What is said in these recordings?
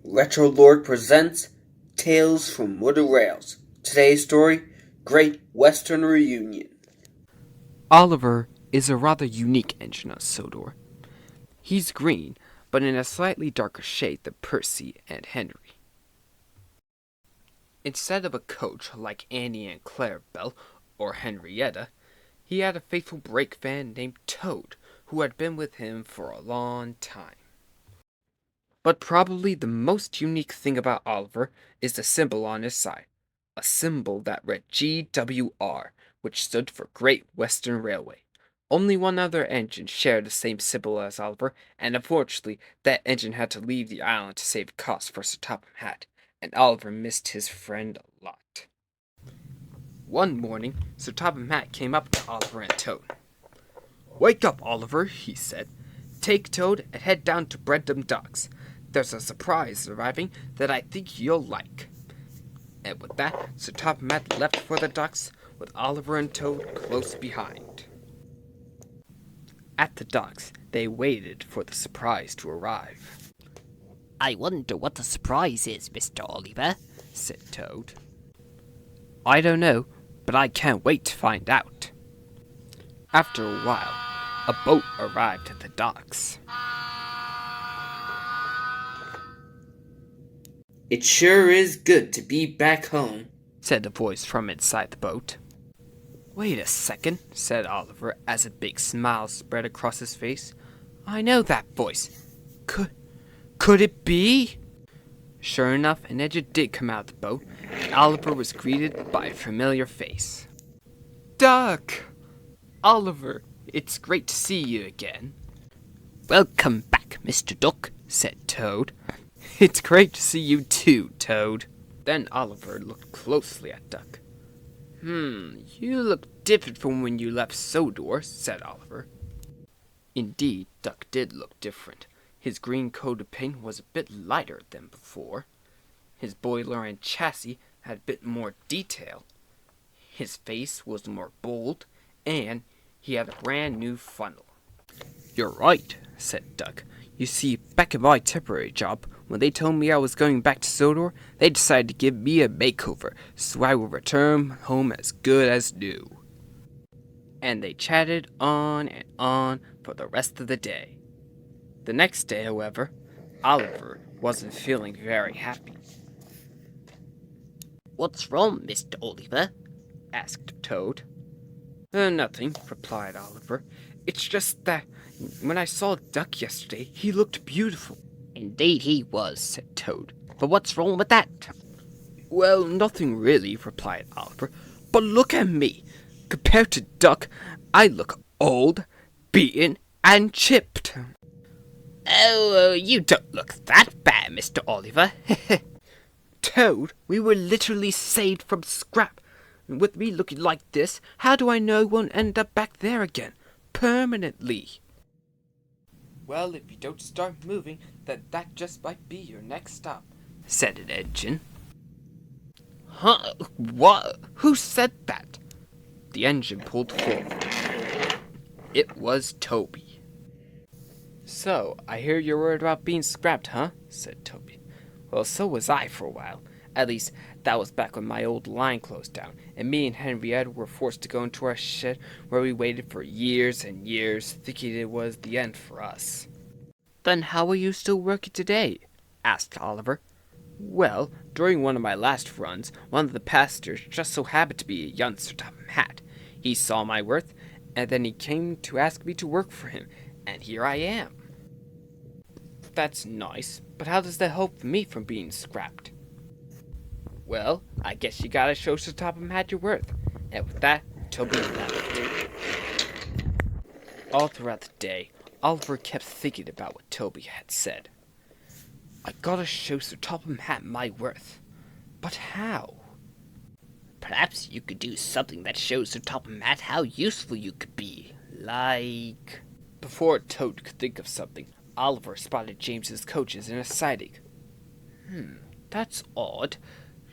Retrolord presents Tales from Wood Rails. Today's story, Great Western Reunion. Oliver is a rather unique engine on Sodor. He's green, but in a slightly darker shade than Percy and Henry. Instead of a coach like Annie and Clarabelle or Henrietta, he had a faithful brake van named Toad, who had been with him for a long time. But probably the most unique thing about Oliver is the symbol on his side, a symbol that read GWR, which stood for Great Western Railway. Only one other engine shared the same symbol as Oliver, and unfortunately, that engine had to leave the island to save costs for Sir Topham Hatt, and Oliver missed his friend a lot. One morning, Sir Topham Hatt came up to Oliver and Toad. "Wake up, Oliver," he said. "Take Toad and head down to Bredham Docks. There's a surprise arriving that I think you'll like." And with that, Sir Topham Hatt left for the docks, with Oliver and Toad close behind. At the docks, they waited for the surprise to arrive. "I wonder what the surprise is, Mr. Oliver," said Toad. "I don't know, but I can't wait to find out." After a while, a boat arrived at the docks. It sure is good to be back home, said a voice from inside the boat. "Wait a second," said Oliver as a big smile spread across his face. "I know that voice. Could it be?" Sure enough, an engine did come out of the boat, and Oliver was greeted by a familiar face. "Duck! Oliver, it's great to see you again." "Welcome back, Mr. Duck," said Toad. "It's great to see you too, Toad." Then Oliver looked closely at Duck. You look different from when you left Sodor," said Oliver. Indeed, Duck did look different. His green coat of paint was a bit lighter than before. His boiler and chassis had a bit more detail. His face was more bold, and he had a brand new funnel. "You're right," said Duck. "You see, back at my temporary job, when they told me I was going back to Sodor, they decided to give me a makeover, so I will return home as good as new." And they chatted on and on for the rest of the day. The next day, however, Oliver wasn't feeling very happy. "What's wrong, Mr. Oliver?" asked Toad. Nothing," replied Oliver. "It's just that when I saw Duck yesterday, he looked beautiful." "Indeed he was," said Toad. "But what's wrong with that?" "Well, nothing really," replied Oliver. "But look at me. Compared to Duck, I look old, beaten, and chipped." "Oh, you don't look that bad, Mr. Oliver." "Toad, we were literally saved from scrap. And with me looking like this, how do I know I won't end up back there again, permanently?" "Well, if you don't start moving, then that just might be your next stop," said an engine. "Huh? What? Who said that?" The engine pulled forward. It was Toby. "So, I hear you're worried about being scrapped, huh?" said Toby. "Well, so was I for a while. At least, that was back when my old line closed down, and me and Henrietta were forced to go into our shed where we waited for years and years, thinking it was the end for us." "Then how are you still working today?" asked Oliver. "Well, during one of my last runs, one of the passengers just so happened to be a young Sir Topham Hatt. He saw my worth, and then he came to ask me to work for him, and here I am." "That's nice, but how does that help me from being scrapped?" "Well, I guess you gotta show Sir Topham Hatt your worth." And with that, Toby left. All throughout the day, Oliver kept thinking about what Toby had said. "I gotta show Sir Topham Hatt my worth. But how?" "Perhaps you could do something that shows Sir Topham Hatt how useful you could be. Like..." Before Toad could think of something, Oliver spotted James's coaches in a siding. That's odd.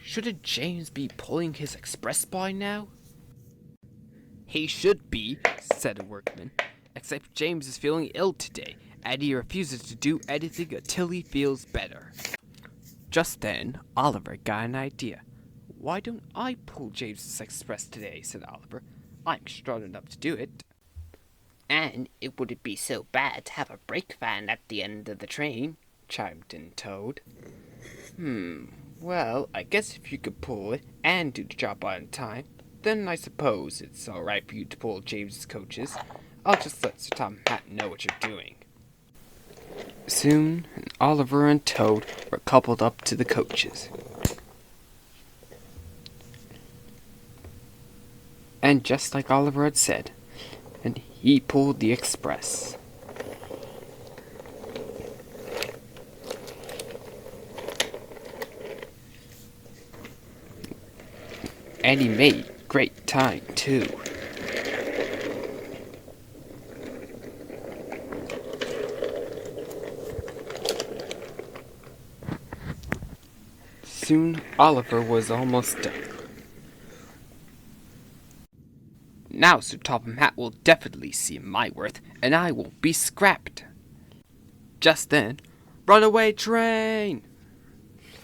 Shouldn't James be pulling his express by now?" "He should be," said a workman, "except James is feeling ill today, and he refuses to do anything until he feels better." Just then, Oliver got an idea. "Why don't I pull James's Express today?" said Oliver. "I'm strong enough to do it." And it wouldn't be so bad to have a brake van at the end of the train, chimed in Toad. Well, I guess if you could pull it and do the job on time, then I suppose it's alright for you to pull James's coaches. I'll just let Sir Tom Hat know what you're doing. Soon, Oliver and Toad were coupled up to the coaches. And just like Oliver had said, and he pulled the express. And he made great time, too. Soon, Oliver was almost done. Now Sir Topham Hatt will definitely see my worth, and I won't be scrapped. Just then, runaway train!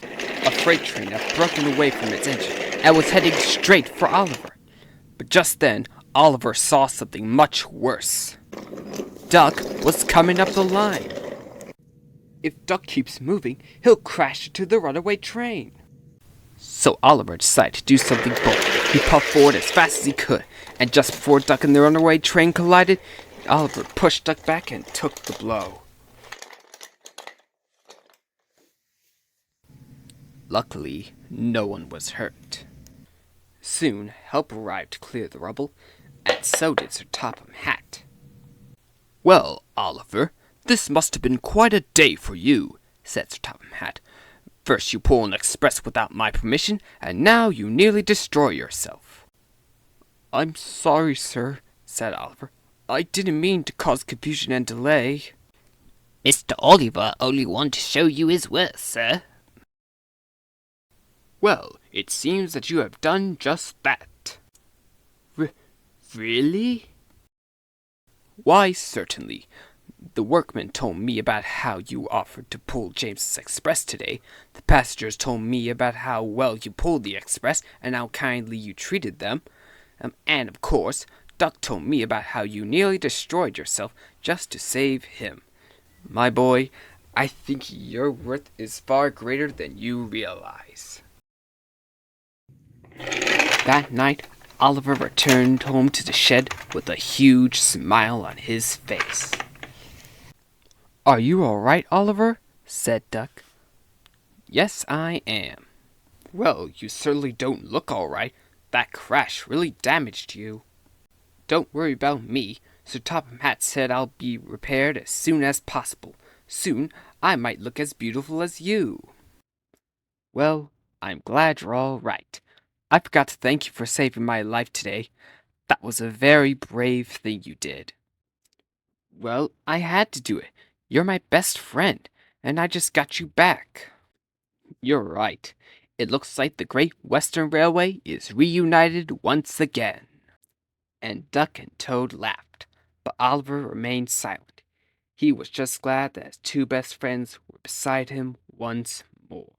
A freight train had broken away from its engine and was heading straight for Oliver. But just then, Oliver saw something much worse. Duck was coming up the line. If Duck keeps moving, he'll crash into the runaway train. So Oliver decided to do something bold. He puffed forward as fast as he could, and just before Duck and the runaway train collided, Oliver pushed Duck back and took the blow. Luckily, no one was hurt. Soon, help arrived to clear the rubble, and so did Sir Topham Hatt. "Well, Oliver, this must have been quite a day for you," said Sir Topham Hatt. "First you pull an express without my permission, and now you nearly destroy yourself." "I'm sorry, sir," said Oliver. "I didn't mean to cause confusion and delay." Mr. Oliver only wanted to show you his worth, sir. "Well, it seems that you have done just that." Really?" "Why, certainly. The workmen told me about how you offered to pull James's express today. The passengers told me about how well you pulled the express and how kindly you treated them. And, of course, Duck told me about how you nearly destroyed yourself just to save him. My boy, I think your worth is far greater than you realize." That night, Oliver returned home to the shed with a huge smile on his face. "Are you all right, Oliver?" said Duck. "Yes, I am." "Well, you certainly don't look all right. That crash really damaged you." "Don't worry about me. Sir Topham Hatt said I'll be repaired as soon as possible. Soon, I might look as beautiful as you." "Well, I'm glad you're all right. I forgot to thank you for saving my life today. That was a very brave thing you did." "Well, I had to do it. You're my best friend, and I just got you back." "You're right. It looks like the Great Western Railway is reunited once again." And Duck and Toad laughed, but Oliver remained silent. He was just glad that his two best friends were beside him once more.